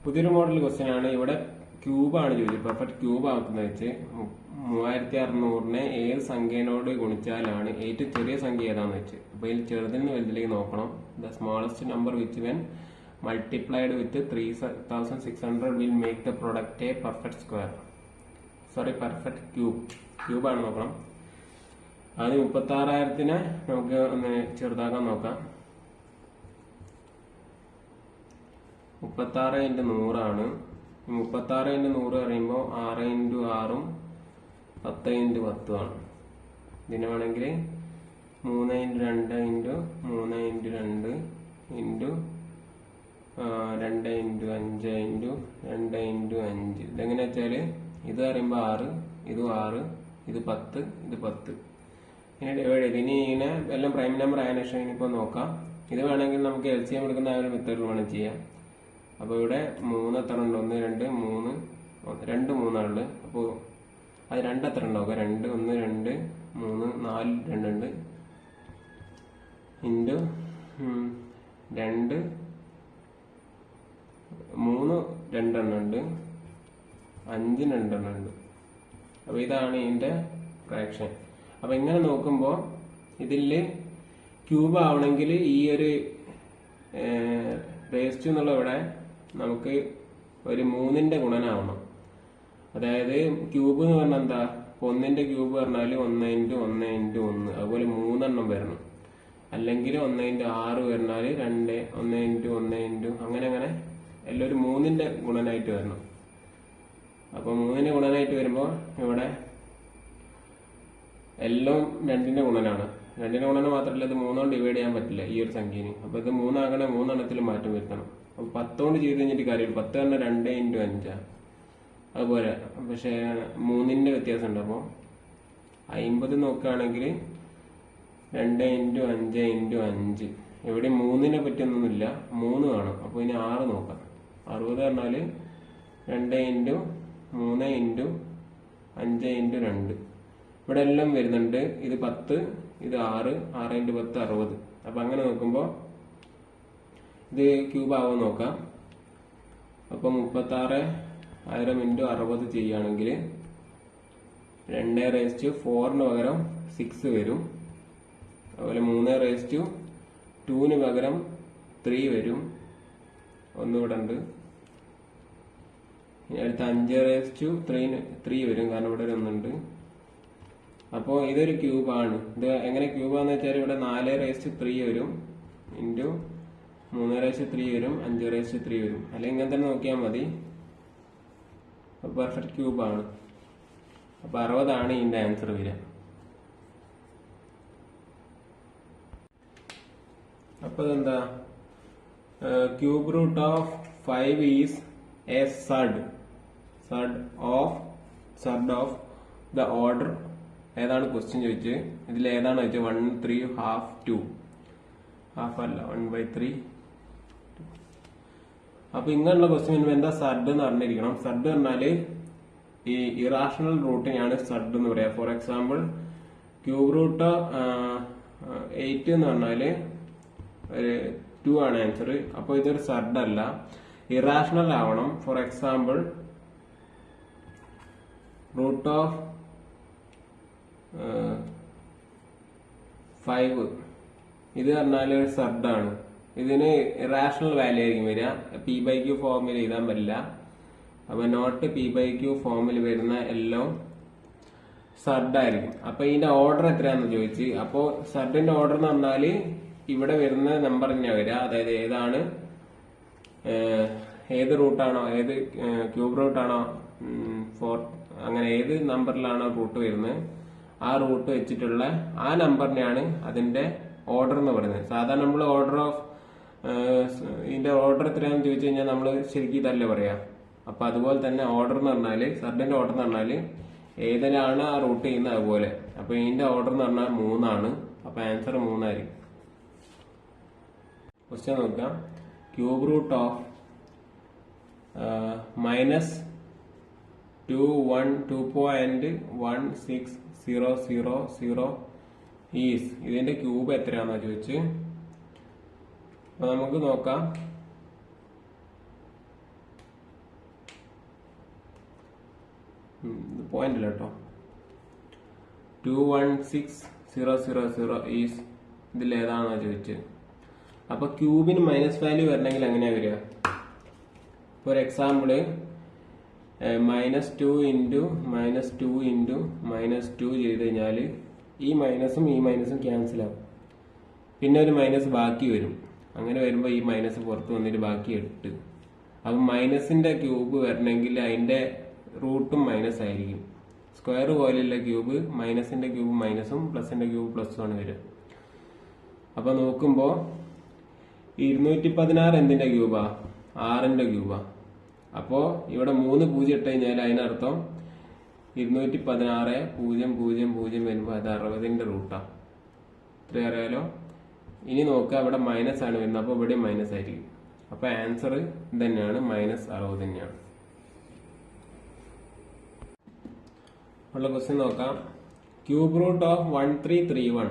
പുതിയൊരു model question ആണ്. ഇവിടെ ക്യൂബാണ് ചോദിച്ചത്. പെർഫെക്റ്റ് ക്യൂബ് ആക്കുന്നത് വെച്ച് 3600-നെ ഏത് സംഖ്യയോട് ഗുണിച്ചാലാണ് ഏറ്റവും ചെറിയ സംഖ്യ ഏതാന്ന് വെച്ച്. അപ്പൊ ഇതിൽ ചെറുതിന് വലുതിലേക്ക് നോക്കണം. The smallest number which when multiplied with 3600 will make the product a perfect square. Sorry, perfect cube. ക്യൂബാണ് നോക്കണം. ആദ്യം 36,000-നെ നമുക്ക് ഒന്ന് ചെറുതാക്കാൻ നോക്കാം. 36 × 100 ആണ്. 36 × 100 പറയുമ്പോൾ 6 × 6-ഉം 10 × 10 ആണ്. ഇതിന് വേണമെങ്കിൽ 3 × 2 × 3 × 2 × 2 × 5 × 2 × 5. ഇതെങ്ങനെ വെച്ചാൽ ഇത് പറയുമ്പോൾ 6, ഇത് 6, ഇത് 10, ഇത് 10. ഇനി ഡിവൈഡ് ചെയ്ത് ഇനി ഇങ്ങനെ എല്ലാം പ്രൈം നമ്പർ ആയതിനു ശേഷം ഇനിയിപ്പോൾ നോക്കാം. ഇത് വേണമെങ്കിൽ നമുക്ക് LCM എടുക്കുന്ന ആ ഒരു മെത്തേഡിൽ വേണം ചെയ്യാം. അപ്പോൾ ഇവിടെ 3 എത്ര ഉണ്ട്? 1, 2, 3, 2 3 അപ്പോൾ അത് 2 എത്ര ഉണ്ടാവുക? 2, 1, 2, 3, 4 2 ഉണ്ട്. ഇൻറ്റു 2, 3 2 ഉണ്ട്. 5 2 ഉണ്ട്. അപ്പോൾ ഇതാണ് ഇതിൻ്റെ ഫ്രാക്ഷൻ. അപ്പോൾ ഇങ്ങനെ നോക്കുമ്പോൾ ഇതിൽ ക്യൂബ് ആവണമെങ്കിൽ ഈ ഒരു റേസ്റ്റ് എന്നുള്ള ഇവിടെ നമുക്ക് ഒരു 3-ന്റെ ഗുണനാവണം. അതായത് ക്യൂബ് എന്ന് പറഞ്ഞാൽ എന്താ? 1-ന്റെ ക്യൂബ് പറഞ്ഞാൽ 1 × 1 × 1. അതുപോലെ 3 എണ്ണം വരണം. അല്ലെങ്കിൽ 1 × 6 പറഞ്ഞാൽ 2, 1 × 1 × അങ്ങനെ അങ്ങനെ എല്ലാം ഒരു 3-ന്റെ ഗുണനായിട്ട് വരണം. അപ്പോൾ 3-ന്റെ ഗുണനായിട്ട് വരുമ്പോൾ ഇവിടെ എല്ലാം 2-ന്റെ ഗുണനാണ്. 2-ന്റെ ഗുണനം മാത്രമല്ല, ഇത് 3 കൊണ്ട് ഡിവൈഡ് ചെയ്യാൻ പറ്റില്ല ഈ ഒരു സംഖ്യന്. അപ്പോൾ ഇത് 3 ആകണേ 3 എണ്ണത്തിൽ മാറ്റം വരുത്തണം. അപ്പോൾ 10 കൊണ്ട് ചെയ്ത് കഴിഞ്ഞിട്ട് കാര്യമില്ല. 10 പറഞ്ഞാൽ 2 × 5. അതുപോലെ പക്ഷേ 3-ന്റെ വ്യത്യാസം ഉണ്ട്. അപ്പോൾ 50 നോക്കുകയാണെങ്കിൽ 2 × 5 × 5. ഇവിടെ 3-നെ പറ്റിയൊന്നുമില്ല, 3 കാണും. അപ്പോൾ ഇനി 6 നോക്കാം. 60 പറഞ്ഞാൽ 2 × 3 × 5 × 2. ഇവിടെ എല്ലാം വരുന്നുണ്ട്. ഇത് 10, ഇത് 6, 6 × 10 60. അപ്പൊ അങ്ങനെ നോക്കുമ്പോൾ ഇത് ക്യൂബ് ആവോ നോക്കാം. അപ്പൊ 36,000 × 60 ചെയ്യുകയാണെങ്കിൽ 2⁴ പകരം 6 വരും. അതുപോലെ 3⁻2 പകരം 3 വരും. ഒന്നുകൂടെ ഉണ്ട്. അടുത്ത 5⁻3 വരും, കാരണം ഇവിടെ ഒരു ഒന്നുണ്ട്. അപ്പോൾ ഇതൊരു ക്യൂബാണ്. ഇത് എങ്ങനെ ക്യൂബാന്ന് വെച്ചാൽ ഇവിടെ 4⁻3 വരും, ഇൻറ്റു 3⁻3 വരും, 5⁻3 വരും. അല്ലെങ്കിൽ ഇങ്ങനെ തന്നെ നോക്കിയാൽ മതി. പെർഫെക്റ്റ് ക്യൂബാണ്. അപ്പൊ 60 ആണ് ഇതിന്റെ ആൻസർ വരിക. അപ്പൊ ഇതെന്താ? Cube root of 5 is a surd of the order. ഏതാണ് ക്വസ്റ്റ്യൻ ചോദിച്ച്? ഇതിൽ ഏതാണ് ചോദിച്ചത്? 1, 3, ½ 2. ഹാഫ് അല്ല, 1/3. അപ്പൊ ഇങ്ങനെയുള്ള ക്വസ്റ്റ്യൻ വരുമ്പോൾ എന്താ സഡ് എന്ന് അറിഞ്ഞിരിക്കണം. സഡ് പറഞ്ഞാല് ഈ ഇറാഷണൽ റൂട്ടിനെയാണ് സഡ് എന്ന് പറയാം. ഫോർ എക്സാമ്പിൾ ക്യൂബ് റൂട്ട് 8 എന്ന് പറഞ്ഞാല് 2 ആണ് ആൻസർ. അപ്പൊ ഇതൊരു സഡ് അല്ല, ഇറാഷണൽ ആവണം. ഫോർ എക്സാമ്പിൾ റൂട്ട് ഓഫ് 5 ഇത് പറഞ്ഞാൽ ഒരു സഡാണ്. ഇതിന് ഇറാഷണൽ വാല്യൂ ആയിരിക്കും വരിക. P/Q ഫോമിൽ എഴുതാൻ പറ്റില്ല. അപ്പൊ നോട്ട് P/Q ഫോമിൽ വരുന്ന എല്ലാം സഡായിരിക്കും. അപ്പൊ ഇതിന്റെ ഓർഡർ എത്രയാന്ന് ചോദിച്ച്. അപ്പോ സഡിന്റെ ഓർഡർ എന്ന് പറഞ്ഞാല് ഇവിടെ വരുന്ന നമ്പർ തന്നെയാ വരിക. അതായത് ഏത് റൂട്ടാണോ, ഏത് ക്യൂബ് റൂട്ടാണോ, അങ്ങനെ ഏത് നമ്പറിലാണോ റൂട്ട് വരുന്നത്, ആ റൂട്ട് വെച്ചിട്ടുള്ള ആ നമ്പറിനെയാണ് അതിന്റെ ഓർഡർ എന്ന് പറയുന്നത്. സാധാരണ നമ്മൾ ഇതിന്റെ ഓർഡർ എത്രയാണെന്ന് ചോദിച്ചു കഴിഞ്ഞാൽ നമ്മൾ ശരിക്കും ഇതല്ലേ പറയാ. അപ്പൊ അതുപോലെ തന്നെ ഓർഡർ എന്ന് പറഞ്ഞാല്, സഡിന്റെ ഓർഡർ എന്ന് പറഞ്ഞാല് ഏതിലാണ് ആ റൂട്ട് ചെയ്യുന്നത് അതുപോലെ. അപ്പൊ ഇതിന്റെ ഓർഡർ എന്ന് പറഞ്ഞാൽ 3 ആണ്. അപ്പൊ ആൻസർ 3 ആയിരിക്കും. ക്വസ്റ്റ്യൻ നോക്കാം. Cube root of -2.1600 is. ഇതിന്റെ ക്യൂബ് എത്രയാണെന്നാ ചോദിച്ച്. അപ്പൊ നമുക്ക് നോക്കാം. പോയിന്റ് അല്ല കേട്ടോ. 216,000 ഈസ് ഇതിൽ ഏതാണെന്നാ ചോദിച്ചത്. അപ്പൊ ക്യൂബിന് മൈനസ് വാല്യൂ വരണമെങ്കിൽ എങ്ങനെയാ വരിക? ഫോർ എക്സാമ്പിള് -2 ഇൻറ്റു -2 ഇൻറ്റു -2 ചെയ്ത് കഴിഞ്ഞാൽ ഈ മൈനസും ക്യാൻസൽ ആവും. പിന്നെ ഒരു മൈനസ് ബാക്കി വരും. അങ്ങനെ വരുമ്പോൾ ഈ മൈനസ് പുറത്ത് വന്നിട്ട് ബാക്കി 8. അപ്പം മൈനസിന്റെ ക്യൂബ് വരണമെങ്കിൽ അതിന്റെ റൂട്ടും മൈനസ് ആയിരിക്കും. സ്ക്വയർ പോലെയുള്ള ക്യൂബ് മൈനസിന്റെ ക്യൂബ് മൈനസും പ്ലസിന്റെ ക്യൂബ് പ്ലസും ആണ് വരിക. അപ്പൊ നോക്കുമ്പോ 216 എന്തിന്റെ ക്യൂബാ? 6ന്റെ ക്യൂബാ. അപ്പോ ഇവിടെ 3 0 ഇട്ട് കഴിഞ്ഞാൽ അതിനർത്ഥം 216 0 0 0 വരുമ്പോ അത് 60ന്റെ റൂട്ടാ. ഇത്ര അറിയാലോ. ഇനി നോക്കുക, ഇവിടെ മൈനസ് ആണ് വരുന്നത്, അപ്പൊ ഇവിടെ മൈനസ് ആയിരിക്കും. അപ്പൊ ആൻസർ തന്നെയാണ് -60 തന്നെയാണ്. ഉള്ള ക്വസ്റ്റ്യൻ നോക്കാം. Cube root of 1331.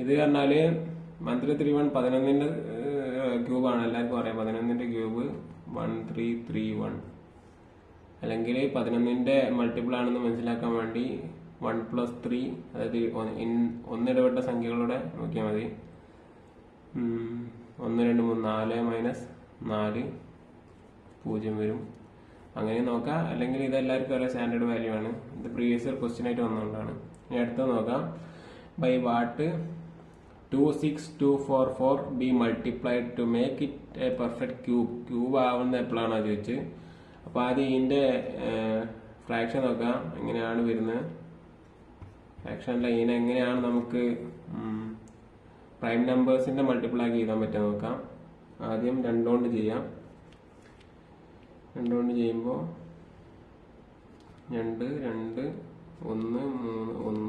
ഇത് പറഞ്ഞാല് 1331 11ന്റെ ക്യൂബാണ്. എല്ലാവർക്കും അറിയാം 11ന്റെ ക്യൂബ് 1331. അല്ലെങ്കിൽ 11ന്റെ മൾട്ടിപ്പിൾ ആണെന്ന് മനസ്സിലാക്കാൻ വേണ്ടി 1 + 3, അതായത് ഒന്നിടപെട്ട സംഖ്യകളുടെ നോക്കിയാൽ മതി. 1 2 3 4 -4 0 വരും. അങ്ങനെ നോക്കാം. അല്ലെങ്കിൽ ഇത് എല്ലാവർക്കും ഒരേ സ്റ്റാൻഡേർഡ് വാല്യൂ ആണ്. ഇത് പ്രീവിയസ് ഇയർ ക്വസ്റ്റ്യൻ ആയിട്ട് വന്നുകൊണ്ടാണ്. ഇനി അടുത്ത് നോക്കാം. By what 26244 be multiplied to make it a perfect cube. Cube ആവുന്ന എപ്പോഴാണോ ചോദിച്ച്. അപ്പൊ ആദ്യം ഇതിന്റെ ഫ്രാക്ഷൻ നോക്കാം എങ്ങനെയാണ് വരുന്നത്. ഫ്രാക്ഷനിലെ ഇതിനെ എങ്ങനെയാണ് നമുക്ക് പ്രൈം നമ്പേഴ്സിന്റെ മൾട്ടിപ്പിൾ ആക്കി എഴുതാൻ പറ്റുക നോക്കാം. ആദ്യം 2 കൊണ്ട് ചെയ്യാം. 2 കൊണ്ട് ചെയ്യുമ്പോൾ 2 2 1 3 1.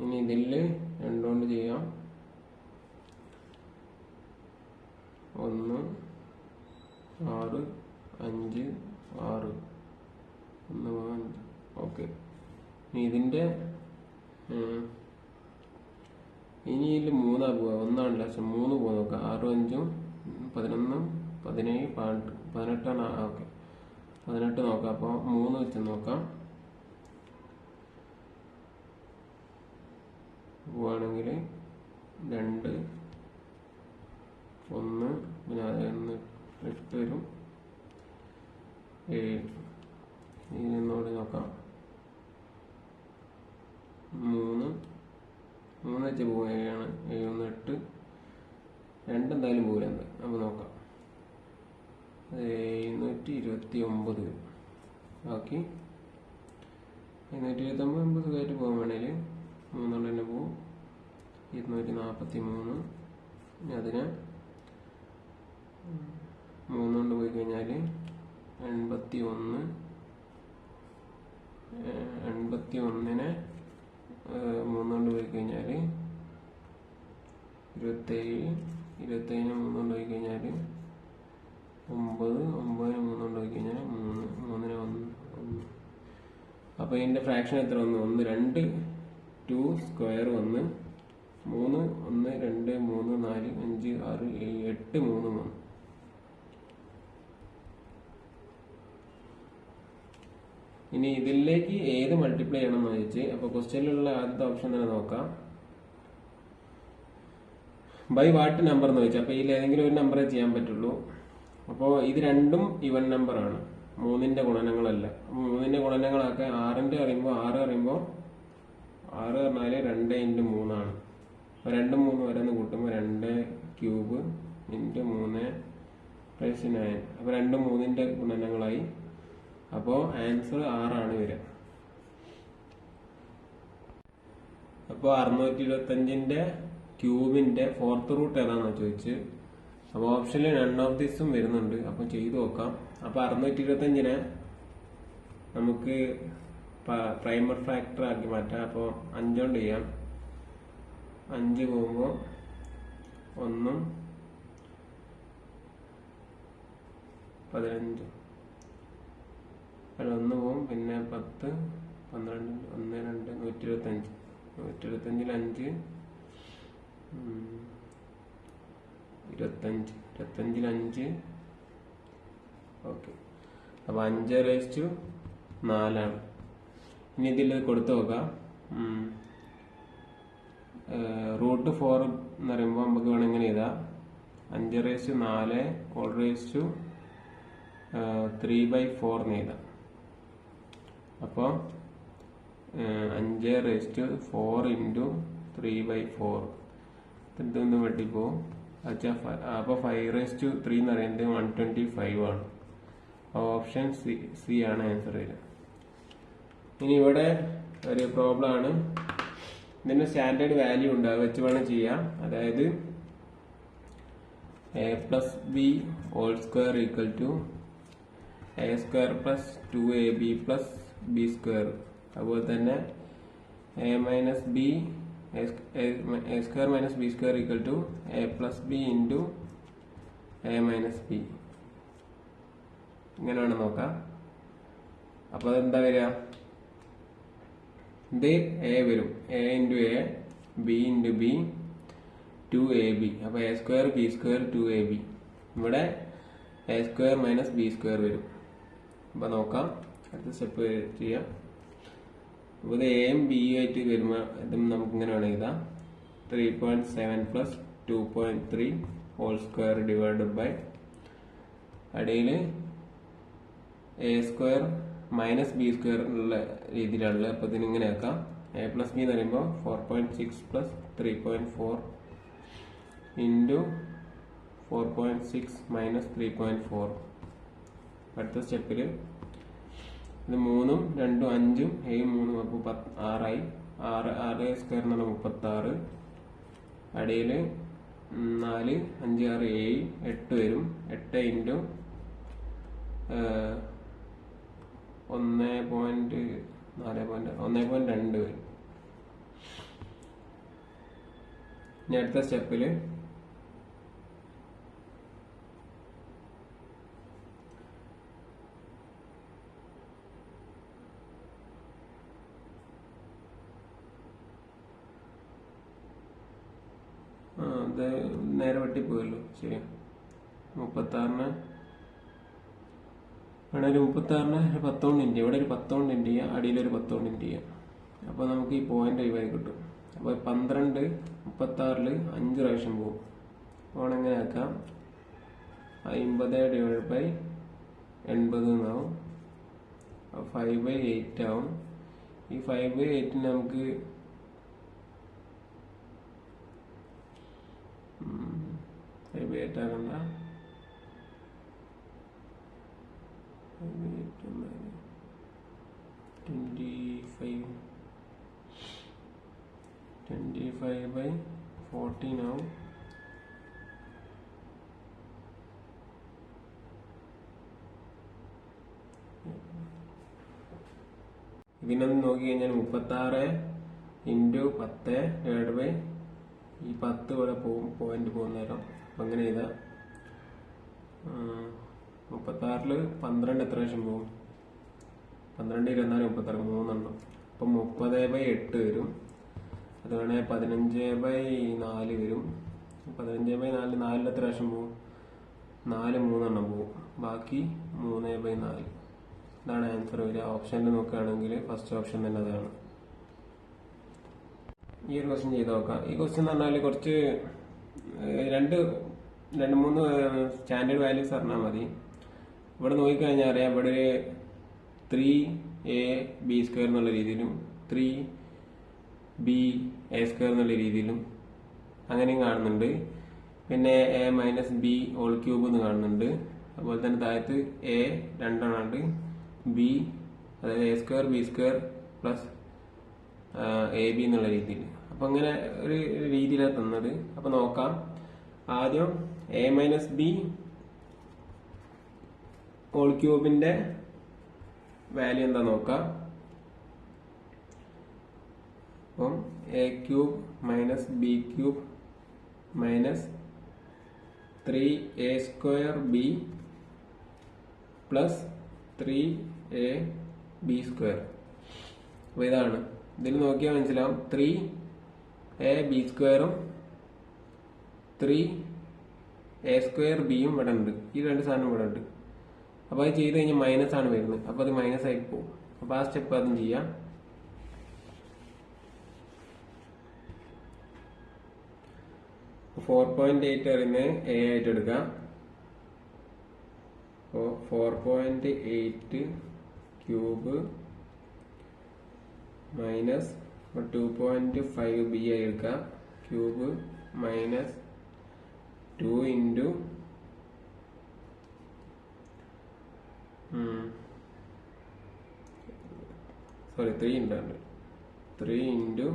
ഇനി ഇതില് 2 കൊണ്ട് ചെയ്യാം. 1 6 5 6 1 5. ഓക്കെ. ഇനി ഇതിന്റെ ഇനി ഇതിൽ 3 പോവാ. 1 ആണല്ലോ, പക്ഷെ 3 പോവാ നോക്കാം. 6 5 11 17 18 ആണ്. ഓക്കെ, 18 നോക്കാം. അപ്പോൾ 3 വെച്ച് നോക്കാം. പോവാണെങ്കിൽ 2 1 പിന്നെ 8 വരും. 7 ഇതിനോട് നോക്കാം. 3 വെച്ച് പോകും. 7 ആണ്. 7 1 8. 2 എന്തായാലും പോരുന്നത്. അപ്പോൾ നോക്കാം. 729 വരും. ബാക്കി 729 സുഖമായിട്ട് പോകാൻ വേണേൽ 3 കൊണ്ട് തന്നെ പോവും. 243. അതിനെ 3 കൊണ്ട് പോയി കഴിഞ്ഞാൽ 81. 81നെ 3 കൊണ്ട് പോയി കഴിഞ്ഞാൽ 27. 27നെ 3 കൊണ്ട് പോയി കഴിഞ്ഞാൽ 9. 9നെ 3 കൊണ്ട് പോയി കഴിഞ്ഞാൽ 3നെ 1. അപ്പൊ ഇതിന്റെ ഫ്രാക്ഷൻ എത്ര വന്നു? 1 2 2 സ്ക്വയർ 1 3 1 2 3 4 5 6 7 8 3 3. ഇനി ഇതിലേക്ക് ഏത് മൾട്ടിപ്ലൈ ചെയ്യണം എന്ന് ചോദിച്ച്. അപ്പൊ ക്വസ്റ്റ്യനിലുള്ള ആദ്യത്തെ ഓപ്ഷൻ തന്നെ നോക്കാം. ബൈ വാട്ട് നമ്പർ എന്ന് ചോദിച്ചാൽ അപ്പൊ ഇതിൽ ഏതെങ്കിലും ഒരു നമ്പറേ ചെയ്യാൻ പറ്റുള്ളൂ. അപ്പോൾ ഇത് രണ്ടും ഇവൻ നമ്പർ ആണ്, 3ന്റെ ഗുണനങ്ങളല്ല. 3ന്റെ ഗുണനങ്ങളൊക്കെ 6ന്റെ അറിയുമ്പോൾ 6 അറിയുമ്പോൾ 6 പറഞ്ഞാല് 2 × 3 ആണ്. അപ്പൊ 2 3 വരെ ഒന്ന് കൂട്ടുമ്പോൾ 2 ക്യൂബ് × 3 + 9. അപ്പൊ 2 3ന്റെ ഗുണനങ്ങളായി. അപ്പോ ആൻസർ 6 ആണ് വരിക. അപ്പോൾ 625ന്റെ ക്യൂബിന്റെ 4th റൂട്ട് ഏതാണെന്ന് ചോദിച്ച്. അപ്പൊ ഓപ്ഷനിൽ നൺ ഓഫ് ദിസും വരുന്നുണ്ട്. അപ്പൊ ചെയ്തു നോക്കാം. അപ്പൊ 625നെ നമുക്ക് പ്രൈമർ ഫാക്ടർ ആക്കി മാറ്റാം. അപ്പൊ 5 കൊണ്ട് ചെയ്യാം. 5 പോകുമ്പോ 1 15 1 പോകും. പിന്നെ 10 12 1 2 125. 125ൽ 5 25. 25ൽ 5. ഓക്കെ. അപ്പൊ 5 raised to 4 ഇനി ഇതിൽ കൊടുത്തു നോക്കാം. √4 എന്ന് പറയുമ്പോൾ നമുക്ക് വേണം ഇങ്ങനെ എഴുതാം, 5⁴ ഹോൾ റേസ് ടു 3/4 എന്ന് എഴുതാം. അപ്പോൾ 5⁴ ഇൻറ്റു 3/4 ഇതൊന്നും വെട്ടിപ്പോവും. അപ്പോൾ 5�3 എന്ന് പറയുന്നത് 125 ആണ്. ഓപ്ഷൻ സി ആണ് ആൻസർ വരിക. ഇനി ഇവിടെ ഒരു പ്രോബ്ലം ആണ്. ഇതിന് സ്റ്റാൻഡേർഡ് വാല്യൂ ഉണ്ട്, അത് വെച്ച് വേണം ചെയ്യാം. അതായത് a+b² a² + 2ab + b². അതുപോലെ തന്നെ a² - b² a+b into a - b. ഇങ്ങനെ വേണം നോക്കാം. അപ്പോൾ അതെന്താ വരിക? ഇത് a വരും, a into a, b into b, 2ab. അപ്പോൾ a² b² 2ab. ഇവിടെ a² - b² വരും. അപ്പോൾ നോക്കാം, അടുത്ത സ്റ്റെപ്പ് ചെയ്യാം. അപ്പോൾ ഇത് എയും ബി ആയിട്ട് വരുമ്പോൾ ഇതും നമുക്ക് ഇങ്ങനെ വേണം എഴുതാം. 3.7 + 2.3 ഹോൾ സ്ക്വയർ ഡിവൈഡഡ് ബൈ അടിയിൽ a² - b² ഉള്ള രീതിയിലാണുള്ളത്. അപ്പോൾ ഇതിന് ഇങ്ങനെ ആക്കാം. a+b എന്ന് പറയുമ്പോൾ 4.6 + 3.4 ഇൻറ്റു 4.6 - 3.4. അടുത്ത സ്റ്റെപ്പിൽ ഇത് 3ഉം 2ഉം 5ഉം 7ഉം 3ഉം അപ്പോൾ 6 6² എന്ന് പറഞ്ഞാൽ 36. അടിയിൽ 4 5 6 7 8 വരും. 8 ഇൻറ്റു 1.2 വരും. ഇനി അടുത്ത സ്റ്റെപ്പിൽ അത് നേരെ വെട്ടിപ്പോയല്ലോ. ശരി, 36 വേണമെങ്കിൽ 36 10 കൊണ്ട് ഇൻറ്റ്, ഇവിടെ ഒരു 10 കൊണ്ട് ഇൻറ്റ് ചെയ്യുക, അടിയിലൊരു 10 കൊണ്ട് ഇൻറ്റ് ചെയ്യാം. അപ്പോൾ നമുക്ക് ഈ പോയിന്റ് ഒഴിവായി കിട്ടും. അപ്പോൾ 12 36 5 പ്രാവശ്യം പോകും. അപ്പോൾ എങ്ങനെ ആക്കാം? 50/80 എന്നാവും. 5/8 ആവും. ഈ 5/8 നമുക്ക് 5/8 ആകണ്ട, 25/14 ആവും. ഇതിനൊന്ന് നോക്കി കഴിഞ്ഞാൽ 36 ഇൻറ്റു 10 ഡിവൈഡ് ബൈ ഈ 10 ഇവിടെ പോകും, പോയിന്റ് പോകുന്ന നേരം. അപ്പം അങ്ങനെ ചെയ്താൽ 36 12 എത്ര പ്രാവശ്യം പോകും? 12 24 36 3 അപ്പം 30/8 വരും. അത് വേണേൽ 15/4 വരും. 15/4 4 എത്ര പ്രാവശ്യം പോകും? 4 3 പോകും. ബാക്കി 3/4. ഇതാണ് ആൻസർ വരിക. ഓപ്ഷനിൽ നോക്കുകയാണെങ്കിൽ ഫസ്റ്റ് ഓപ്ഷൻ തന്നെ അതാണ്. ഈ ഒരു ക്വസ്റ്റ്യൻ ചെയ്ത് നോക്കാം. ഈ ക്വസ്റ്റ്യൻ എന്ന് പറഞ്ഞാൽ കുറച്ച് 2-3 സ്റ്റാൻഡേർഡ് വാല്യൂസ് പറഞ്ഞാൽ മതി. ഇവിടെ നോക്കിക്കഴിഞ്ഞാൽ അറിയാം, ഇവിടെ ഒരു 3ab² എന്നുള്ള രീതിയിലും 3ba² എന്നുള്ള രീതിയിലും അങ്ങനെയും കാണുന്നുണ്ട്. പിന്നെ a-b³ എന്ന് കാണുന്നുണ്ട്. അതുപോലെ തന്നെ താഴത്ത് a 2 b, അതായത് a² b² പ്ലസ് ab എന്നുള്ള രീതിയിൽ. അപ്പം അങ്ങനെ ഒരു രീതിയിലാണ് തന്നത്. അപ്പം നോക്കാം. ആദ്യം a-b³ വാല്യൂ എന്താ നോക്കാം. അപ്പം a³ - b³ minus 3a² b plus 3ab². അപ്പോൾ ഇതാണ്. ഇതിൽ നോക്കിയാൽ മനസ്സിലാവും 3ab² 3a² b ഇവിടെ ഉണ്ട്. ഈ രണ്ട് സാധനം ഇവിടെ ഉണ്ട്. അപ്പോൾ അത് ചെയ്ത് കഴിഞ്ഞാൽ മൈനസ് ആണ് വരുന്നത്. അപ്പോൾ അത് മൈനസ് ആയി പോകും. അപ്പോൾ ആ സ്റ്റെപ്പ് അതും ചെയ്യാം. അപ്പോൾ 4.8 അറിയുന്നത് എ ആയിട്ട് എടുക്കാം. അപ്പോൾ 4.8 ക്യൂബ് മൈനസ് 2.5 ബി ആയി എടുക്കാം. ക്യൂബ് മൈനസ് 2 ഇൻറ്റു സോറി 3 ഉണ്ടാണ്ട് 3 into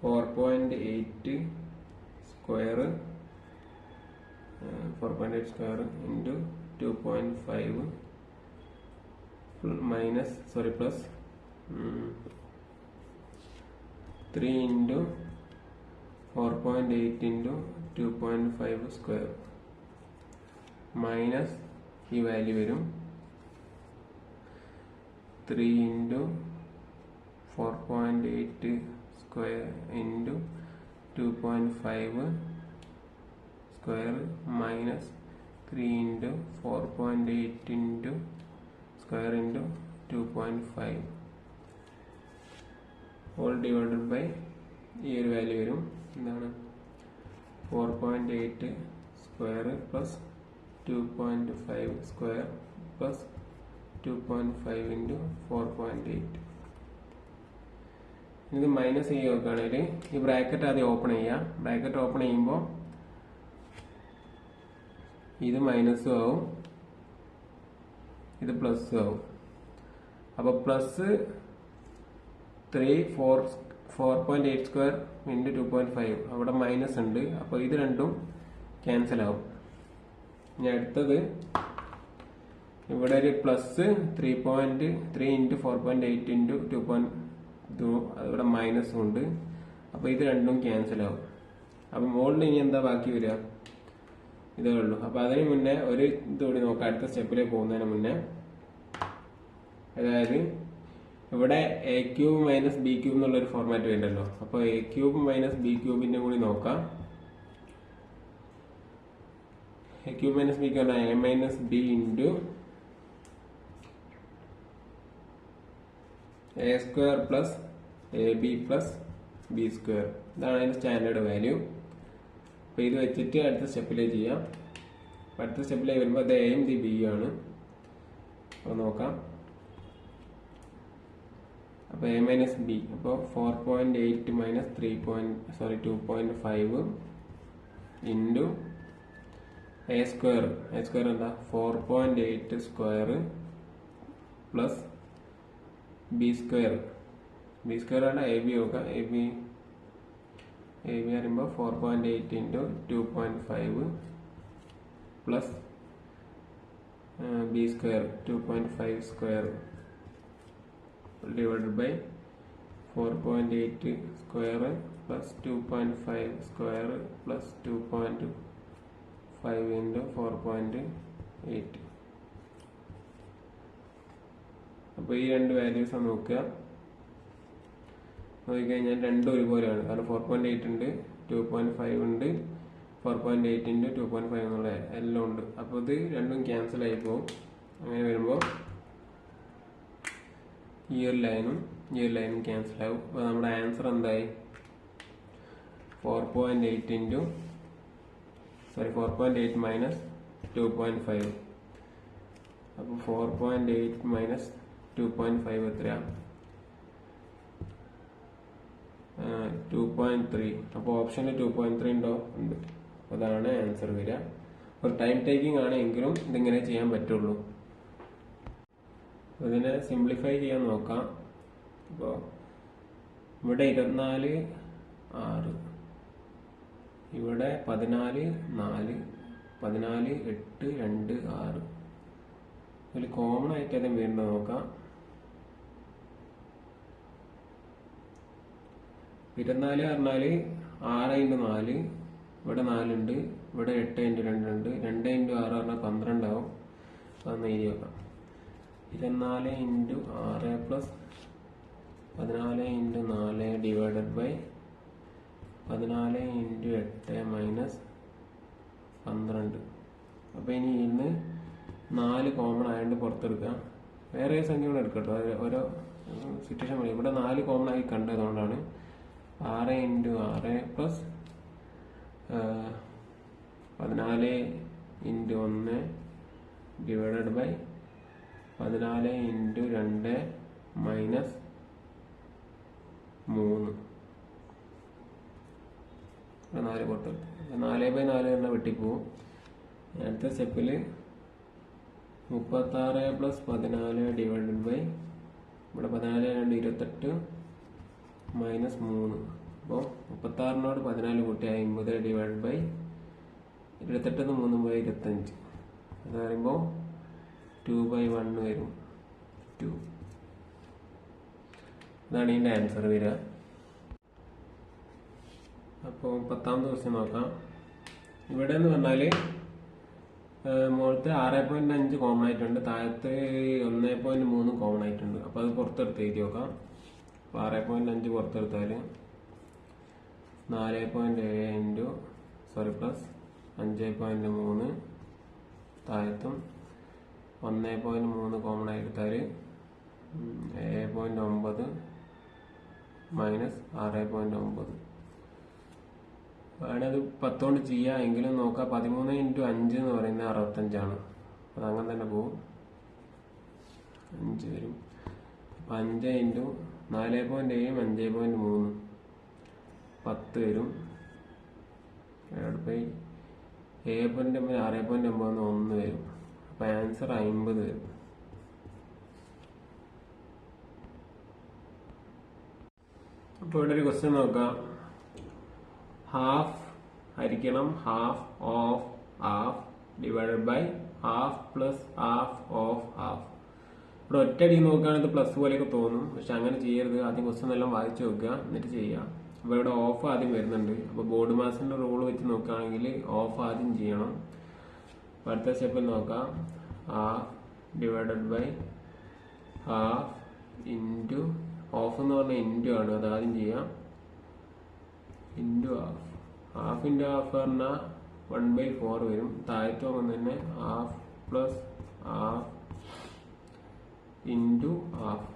4.8 square 4.8 square into 2.5 minus sorry plus 3 into 4.8 into 2.5 square minus ഈ വാല്യൂ വരും 3 into 4.8 square into 2.5 square minus 3 into 4.8 into square into 2.5 all divided by ഈ ഒരു value വരും. എന്താണ് 4.8 square plus 2.5 square plus 2.5 into 4.8. ഇത് minus ചെയ്യുക നോക്കുകയാണെങ്കിൽ ഈ ബ്രാക്കറ്റ് ആദ്യം ഓപ്പൺ ചെയ്യാം. ബ്രാക്കറ്റ് ഓപ്പൺ ചെയ്യുമ്പോൾ ഇത് മൈനസും ആവും, ഇത് പ്ലസും ആവും. അപ്പോൾ പ്ലസ് 4.8 സ്ക്വയർ ഇൻറ്റു 2.5 അവിടെ മൈനസ് ഉണ്ട്. അപ്പോൾ ഇത് രണ്ടും ക്യാൻസൽ ആവും. ഇനി അടുത്തത് ഇവിടെ ഒരു പ്ലസ് 3.3 ഇൻറ്റു 4.8 ഇൻറ്റു 2.2 ഇവിടെ മൈനസും ഉണ്ട്. അപ്പോൾ ഇത് രണ്ടും ക്യാൻസൽ ആവും. അപ്പം മുകളിൽ ഇനി എന്താ ബാക്കി വരിക? ഇതേ ഉള്ളൂ. അപ്പോൾ അതിന് മുന്നേ ഒരു ഇതുകൂടി നോക്കാം. അടുത്ത സ്റ്റെപ്പിലേക്ക് പോകുന്നതിന് മുന്നേ, അതായത് ഇവിടെ A cube minus B cube എന്നുള്ളൊരു ഫോർമാറ്റ് വേണ്ടല്ലോ. അപ്പോൾ എ ക്യൂബ് മൈനസ് ബി ക്യൂബിന്റെ കൂടി നോക്കാം. A cube minus B cube A minus B into A square plus A B plus B square. ഇതാണ് അതിന്റെ സ്റ്റാൻഡേർഡ് വാല്യൂ. അപ്പോൾ ഇത് വെച്ചിട്ട് അടുത്ത സ്റ്റെപ്പിലേക്ക് ചെയ്യാം. അടുത്ത സ്റ്റെപ്പിലേക്ക് വരുമ്പോൾ ഇത് എയും ഇത് ബിയും ആണ്. അപ്പോൾ നോക്കാം. അപ്പോൾ എ മൈനസ് ബി, അപ്പോൾ 4.8 minus 2.5 into A square. A square എന്താ 4.8 square plus B square. B square ആണ് എ ബി നോക്കാം. എ ബി പറയുമ്പോൾ 4.8 into 2.5 plus B square 2.5 square divided by 4.8 square plus 2.5 square plus 2.5 into 4.8. അപ്പോൾ ഈ രണ്ട് values നോക്കുക. നോക്കിക്കഴിഞ്ഞാൽ രണ്ടും ഒരുപോലെയാണ്. കാരണം 4.8 ഉണ്ട്, 2.5 ഉണ്ട്, 4.8 ഇൻറ്റു 2.5 എന്നുള്ള എല്ലാം ഉണ്ട്. അപ്പോൾ ഇത് രണ്ടും ക്യാൻസൽ ആയി പോകും. അങ്ങനെ വരുമ്പോൾ ഈ ഒരു ലൈനും ക്യാൻസൽ ആവും. അപ്പോൾ നമ്മുടെ ആൻസർ എന്തായി? 4.8 മൈനസ് 2.5. അപ്പോൾ 4.8 മൈനസ് 2.5 എത്രയാണ്? 2.3. അപ്പോൾ ഓപ്ഷനിൽ 2.3 ഉണ്ടോ? ഉണ്ട്. അതാണ് ആൻസർ വരിക. ഒരു ടൈം ടേക്കിംഗ് ആണ് എങ്കിലും ഇതിങ്ങനെ ചെയ്യാൻ പറ്റുള്ളൂ. ഇതിനെ സിംപ്ലിഫൈ ചെയ്യാൻ നോക്കാം. അപ്പോൾ ഇവിടെ 24 6, ഇവിടെ 14 4, 14 8 2 6. ഇതിൽ കോമൺ ആയിട്ട് അതും വീണ്ടും നോക്കാം. 24 പറഞ്ഞാൽ 6 ഇൻറ്റു 4, ഇവിടെ 4 ഉണ്ട്, ഇവിടെ 8 ഇൻറ്റു 2 ഉണ്ട്, 2 ഇൻറ്റു 6 പറഞ്ഞാൽ 12 ആവും. അതൊന്ന് എഴുതി നോക്കാം. 24 into 6 plus 14 into 4 divided by 14 into 8 minus 12. അപ്പോൾ ഇനി ഇന്ന് 4 കോമൺ ആയതുകൊണ്ട് പുറത്തെടുക്കാം. വേറെ സംഖ്യ കൂടെ എടുക്കട്ടോ, ഓരോ സിറ്റുവേഷൻ മതി. ഇവിടെ 4 കോമൺ ആയി കണ്ടതുകൊണ്ടാണ് 6 × 6 പ്ലസ് 14 × 1 ഡിവൈഡഡ് ബൈ 14 × 2 മൈനസ് 3. 4 പുറത്ത് 4/4 തന്നെ വെട്ടിപ്പോവും. അടുത്ത സ്റ്റെപ്പിൽ 36 + 14 ഡിവൈഡഡ് ബൈ ഇവിടെ 14 2 28 മൈനസ് 3. അപ്പോൾ 36നോട് 14 കൂട്ടി 50 ഡിവൈഡ് ബൈ 28 3 ബൈ 25. അത് പറയുമ്പോൾ 2/1 വരും. 2. ഇതാണ് ഇതിൻ്റെ ആൻസർ വരിക. അപ്പോൾ 10ാമത്തെ ക്വസ്റ്റ്യൻ നോക്കാം. ഇവിടെ എന്ന് പറഞ്ഞാൽ മുകളിലത്തെ 6.5 കോമൺ ആയിട്ടുണ്ട്, താഴത്ത് 1.3 കോമൺ ആയിട്ടുണ്ട്. അപ്പോൾ അത് പുറത്തെടുത്ത് എഴുതി നോക്കാം. അപ്പോൾ 6.5 പുറത്തെടുത്താൽ 4.7 പ്ലസ് 5.3 താഴത്തും 1.3 കോമൺ ആയി എടുത്താൽ 7.9 മൈനസ് 6.9. വേണത് 10 കൊണ്ട് ചെയ്യാം, എങ്കിലും നോക്കാം. 13 × 5 എന്ന് പറയുന്നത് 65ആണ്. അത് അങ്ങനെ തന്നെ പോവും. 5 വരും. അപ്പം 5 × 4.7 5.3 10 വരും. 7.9 6.9 1 വരും. അപ്പം ആൻസർ 50 വരും. അപ്പോൾ ഇവിടെ ഒരു ക്വസ്റ്റ്യൻ നോക്കാം. ഹാഫ് ഹരിക്കണം half of half divided by half plus half of half. ഇവിടെ ഒറ്റയടി നോക്കുകയാണെങ്കിൽ പ്ലസ് പോലെയൊക്കെ തോന്നും, പക്ഷെ അങ്ങനെ ചെയ്യരുത്. ആദ്യം ക്വസ്റ്റ്യൻ എല്ലാം വായിച്ചു നോക്കുക, എന്നിട്ട് ചെയ്യാം. അപ്പോൾ ഇവിടെ ഓഫ് ആദ്യം വരുന്നുണ്ട്. അപ്പോൾ ബോർഡ് മാസിന്റെ റൂൾ വെച്ച് നോക്കുകയാണെങ്കിൽ ഓഫ് ആദ്യം ചെയ്യണം. അടുത്ത സ്റ്റെപ്പിൽ നോക്കാം. Half divided by half into of എന്ന് പറഞ്ഞാൽ ഇൻറ്റു ആണ്, അത് ആദ്യം ചെയ്യാം. Into half. Half into half പറഞ്ഞാൽ 1/4 വരും. താഴത്ത് പോകുമ്പോൾ തന്നെ half plus half into half.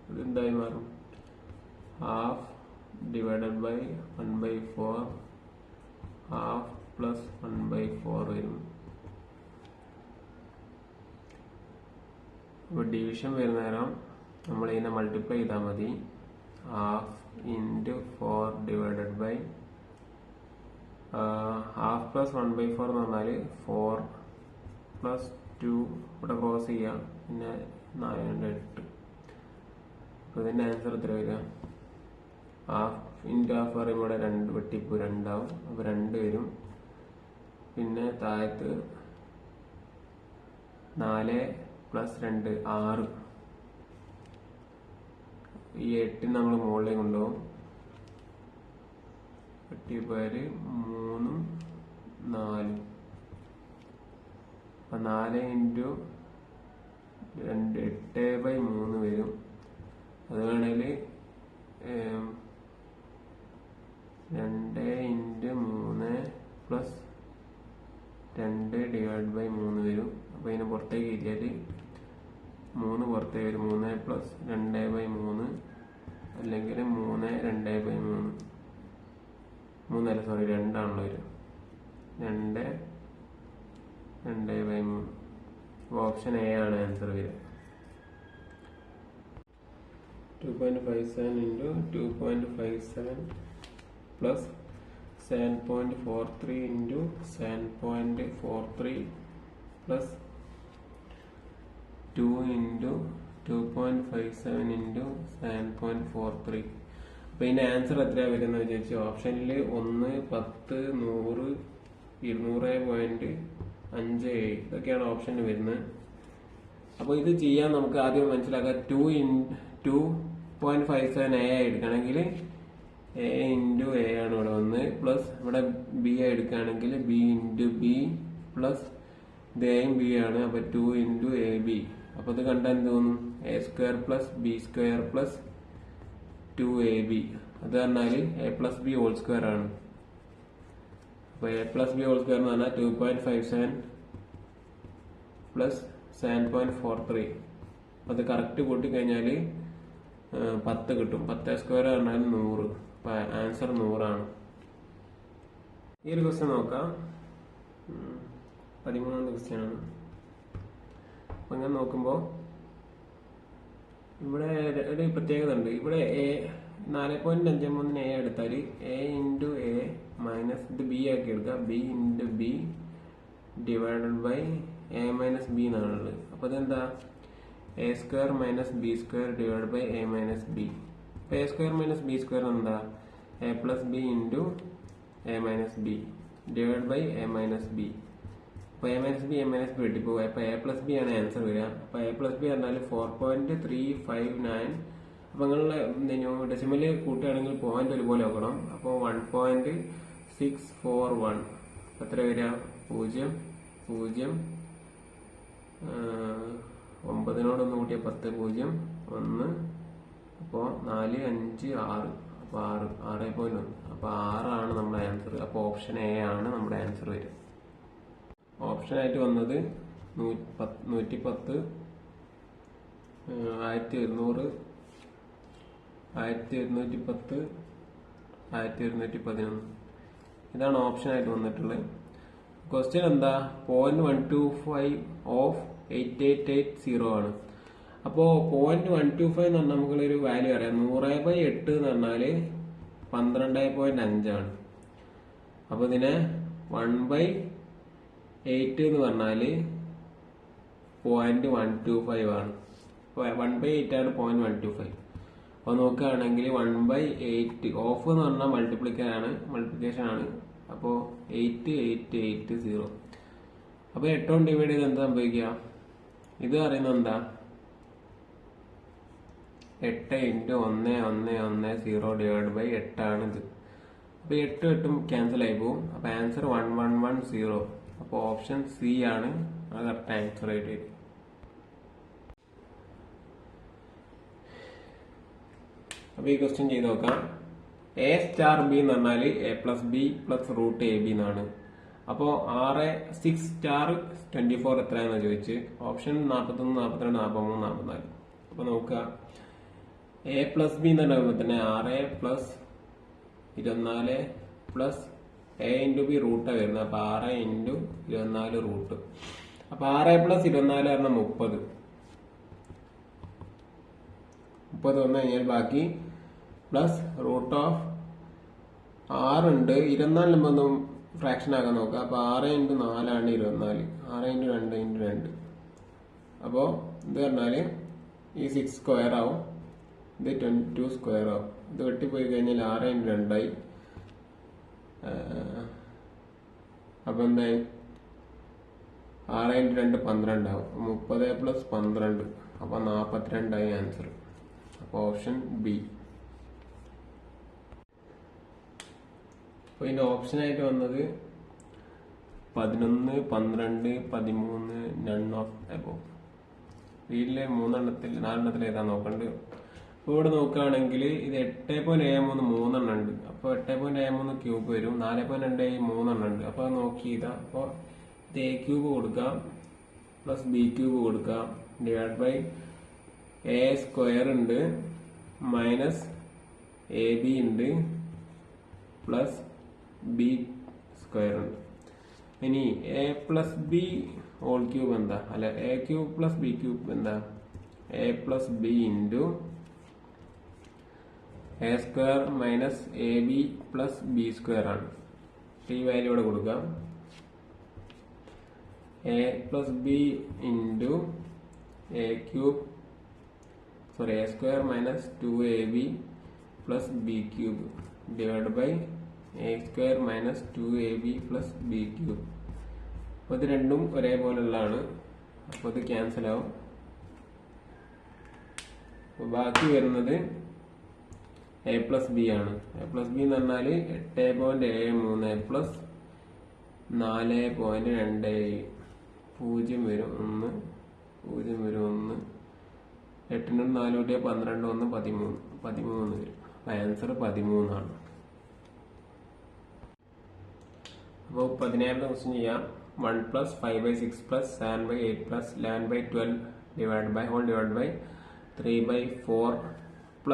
ഇതെന്തായി മാറും? Half divided by 1/4 half plus 1/4 വരും. ഇപ്പോൾ ഡിവിഷൻ വരുന്ന നേരം നമ്മൾ ഇതിനെ മൾട്ടിപ്ലൈ ചെയ്താൽ മതി. Half into 4 divided by half plus 1/4 എന്ന് പറഞ്ഞാൽ 4 പ്ലസ് 2 ഇവിടെ ക്രോസ് ചെയ്യാം, പിന്നെ 4 × 8. അപ്പോൾ ഇതിൻ്റെ ആൻസർ എത്ര വരിക? ഹാഫ് ഇൻറ്റു ഹാഫ് പറയുമ്പോൾ ഇവിടെ 2 വെട്ടിപ്പോൾ 2 ആവും. അപ്പോൾ 2 വരും. പിന്നെ താഴത്ത് 4 പ്ലസ് 2 6. ഈ 8 നമ്മൾ മുകളിലേക്ക് കൊണ്ടുപോകും. 8 3 4. അപ്പം 4 × 2 8/3 വരും. അത് വേണമെങ്കിൽ 2 × 3 പ്ലസ് 2 ഡിവൈഡ് ബൈ 3 വരും. അപ്പോൾ ഇതിനെ പുറത്തേക്ക് എഴുതിയാൽ 3 പുറത്തേക്ക് വരും. 3 പ്ലസ് 2/3 അല്ലെങ്കിൽ 3 2/3. 3 അല്ല, സോറി 2 ആണല്ലോ വരും. 2 2/3. അപ്പോൾ ഓപ്ഷൻ എ ആണ് ആൻസർ വരിക. 2.57 × 2.57 പ്ലസ് 7.43 × 7.43 പ്ലസ് 2 × 2.57 × 7.43. അപ്പോൾ ഇതിൻ്റെ ആൻസർ എത്രയാണ് വരുന്നത് വിചാരിച്ചു. ഓപ്ഷനിൽ 1 10 100 200.57 ഇതൊക്കെയാണ് ഓപ്ഷനിൽ വരുന്നത്. അപ്പോൾ ഇത് ചെയ്യാൻ നമുക്ക് ആദ്യം മനസ്സിലാക്കാം. 2.57 A എടുക്കുകയാണെങ്കിൽ A × A ആണ് ഇവിടെ വന്ന്, പ്ലസ് ഇവിടെ B എടുക്കുകയാണെങ്കിൽ B × B പ്ലസ് ഇത് Aയും B ആണ്. അപ്പോൾ 2 × AB. അപ്പോൾ ഇത് കണ്ടാൽ എന്ത് തോന്നും? A² plus B² plus 2AB. അത് പറഞ്ഞാൽ A + B² ആണ്. അപ്പോൾ A plus B whole square എന്ന് പറഞ്ഞാൽ 2.57 പ്ലസ് 7.43. അത് കറക്റ്റ് കൂട്ടിക്കഴിഞ്ഞാൽ 10 കിട്ടും. 10 സ്ക്വയർ പറഞ്ഞാൽ 100. അപ്പോൾ ആൻസർ 100 ഈ ഒരു ക്വസ്റ്റ്യൻ നോക്കാം. 13ാമത്തെ ക്വസ്റ്റ്യൻ ആണ്. അപ്പം ഇങ്ങനെ നോക്കുമ്പോൾ ഇവിടെ ഒരു പ്രത്യേകത ഉണ്ട്. ഇവിടെ 4.53 എ എടുത്താൽ എ ഇൻറ്റു എ മൈനസ് ഇത് ബി ആക്കി എടുക്കുക. B into B divided by A minus B എന്നാണുള്ളത്. അപ്പോൾ ഇതെന്താ A square minus B square divide by A minus B. അപ്പോൾ A square minus B square എന്താ A plus B into A minus B divide by A minus B. അപ്പോൾ A minus B വെട്ടിപ്പോവുക. അപ്പോൾ A plus B ആണ് answer വരിക. അപ്പോൾ A plus B പറഞ്ഞാൽ 4.359. അപ്പോൾ നിങ്ങൾ ഡെസിമൽ കൂട്ടുകയാണെങ്കിൽ പോയിന്റ് ഒരുപോലെ നോക്കണം. അപ്പോൾ 1.641 എത്ര വരിക 0 0 9 കൂട്ടിയ 10 0 1 അപ്പോൾ 4 5 6 അപ്പോൾ 6.1. അപ്പോൾ 6 നമ്മുടെ ആൻസർ. അപ്പോൾ ഓപ്ഷൻ എ ആണ് നമ്മുടെ ആൻസർ വരിക. ഓപ്ഷൻ ആയിട്ട് വന്നത് 110 1200 1210 1211 ഇതാണ് ഓപ്ഷൻ ആയിട്ട് വന്നിട്ടുള്ളത്. ക്വസ്റ്റ്യൻ എന്താ 0.125 ഓഫ് 8880 ആണ്. അപ്പോൾ 0.125 എന്ന് പറഞ്ഞാൽ നമുക്കൊരു വാല്യൂ അറിയാം. 100/8 എന്ന് പറഞ്ഞാൽ 12.5 ആണ്. അപ്പോൾ ഇതിനെ 1/8 എന്ന് പറഞ്ഞാൽ 0.125 ആണ്. 1/8 ആണ് 0.125. അപ്പോൾ നോക്കുകയാണെങ്കിൽ 1/8 ഓഫ് എന്ന് പറഞ്ഞാൽ മൾട്ടിപ്ലിക്കേഷൻ ആണ്. അപ്പോൾ 8880. അപ്പോൾ 8 കൊണ്ട് ഡിവൈഡ് ചെയ്ത് എന്താ സംഭവിക്കുക? ഇത് പറയുന്നത് എന്താ 8 × 1 ഡിവൈഡ് ബൈ 8 ആണ് ഇത്. അപ്പോൾ 8 8 ക്യാൻസൽ ആയി പോകും. അപ്പോൾ ആൻസർ 1110. അപ്പോൾ ഓപ്ഷൻ സി ആണ് അത് കറക്റ്റ് ആൻസർ ആയിട്ട് വരും. അപ്പോൾ ഈ ക്വസ്റ്റ്യൻ ചെയ്ത് നോക്കാം. എ സ്റ്റാർ ബി എന്ന് പറഞ്ഞാൽ A plus B plus root A B എന്നാണ്. അപ്പോൾ 6 സ്റ്റാർ 24 എത്രയാണെന്ന് ചോദിച്ച് ഓപ്ഷൻ 41 42 43 44. അപ്പോൾ നോക്കുക എ പ്ലസ് ബി എന്ന് പറയുമ്പോൾ തന്നെ 6 plus 24 plus A into B റൂട്ടാണ് വരുന്നത്. അപ്പോൾ 6 ഇൻറ്റു 24 റൂട്ട്. അപ്പോൾ 6 പ്ലസ് 24 പറഞ്ഞാൽ 30 വന്നു കഴിഞ്ഞാൽ ബാക്കി പ്ലസ് റൂട്ട് ഓഫ് 6 ഉണ്ട്. 24 ഒന്നും ഫ്രാക്ഷൻ ആക്കാൻ നോക്കുക. അപ്പോൾ 6 × 4 ആണ് 24. 6 × 2 × 2. അപ്പോൾ ഇത് പറഞ്ഞാൽ ഈ 6 സ്ക്വയർ ആവും. ഇത് 22 സ്ക്വയർ ആവും. ഇത് വെട്ടിപ്പോയി കഴിഞ്ഞാൽ 6 × 2 ആയി. അപ്പോൾ എന്തായി 6 × 2 12 ആവും. 30 പ്ലസ് 12 അപ്പോൾ 42 ആയി ആൻസർ. അപ്പോൾ ഓപ്ഷൻ ബി. അപ്പോൾ ഇതിൻ്റെ ഓപ്ഷനായിട്ട് വന്നത് 11 12 13 നൺ ഓഫ് എബോ. ഇതിലെ 4 ഏതാ നോക്കണ്ട്. അപ്പോൾ ഇവിടെ നോക്കുകയാണെങ്കിൽ ഇത് 8.73 3 ഉണ്ട്. അപ്പോൾ 8.73 ക്യൂബ് വരും. 4.2 3 ഉണ്ട്. അപ്പോൾ നോക്കി ഇതാ. അപ്പോൾ ഇത് എ ക്യൂബ് കൊടുക്കാം പ്ലസ് ബി ക്യൂബ് കൊടുക്കാം ഡിവൈഡ് ബൈ എ സ്ക്വയർ ഉണ്ട് മൈനസ് എ ബി ഉണ്ട് പ്ലസ് ബി സ്ക്വയർ ഉണ്ട്. ഇനി A plus B whole cube എന്താ അല്ല A cube plus B cube എന്താ A plus B into A square minus A B plus B square ആണ്. ഈ value ഇവിടെ കൊടുക്കാം. A plus B into A cube A square minus 2ab plus B cube divide by A square minus 2ab plus B cube. അപ്പോൾ ഇത് രണ്ടും ഒരേപോലെയുള്ളതാണ്. അപ്പോൾ ഇത് cancel ആവും. അപ്പോൾ ബാക്കി വരുന്നത് എ പ്ലസ് ബി ആണ്. എ പ്ലസ് ബി എന്ന് പറഞ്ഞാൽ 8.73 പ്ലസ് 4.27 0 വരും 1 0 വരും 1 8 × 4 കൂട്ടിയ 12 1 13 വരും. അപ്പോൾ ആൻസർ 13 ആണ്. അപ്പോൾ 17 ക്വസ്റ്റ്യൻ ചെയ്യാം. 1 + 5/6 + 7/8 + 11/12 ഡിവൈഡ് ബൈ 3/4 -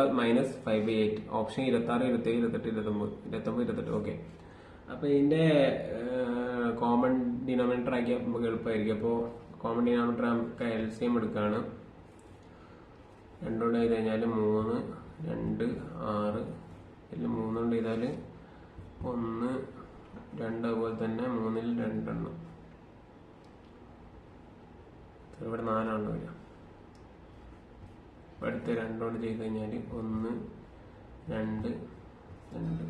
5/8. Option 26, 27, 28, 29, okay. അപ്പോൾ ഇതിന്റെ കോമൺ ഡിനോമിനേറ്റർ ആക്കിയാൽ നമുക്ക് എളുപ്പമായിരിക്കും. അപ്പോൾ കോമൺ ഡിനോമിനേറ്റർ നമുക്ക് LCM എടുക്കുകയാണ്. 2 കൊണ്ട് ചെയ്ത് കഴിഞ്ഞാൽ 3, 2, 6. ഇതിൽ 3 കൊണ്ട് ചെയ്താൽ 1, 2. അതുപോലെ തന്നെ 3-ൽ 2 എണ്ണം. ഇവിടെ 4 ആണ് വരിക. അടുത്ത 2 കൊണ്ട് ചെയ്ത് കഴിഞ്ഞാൽ 1, 2, 2,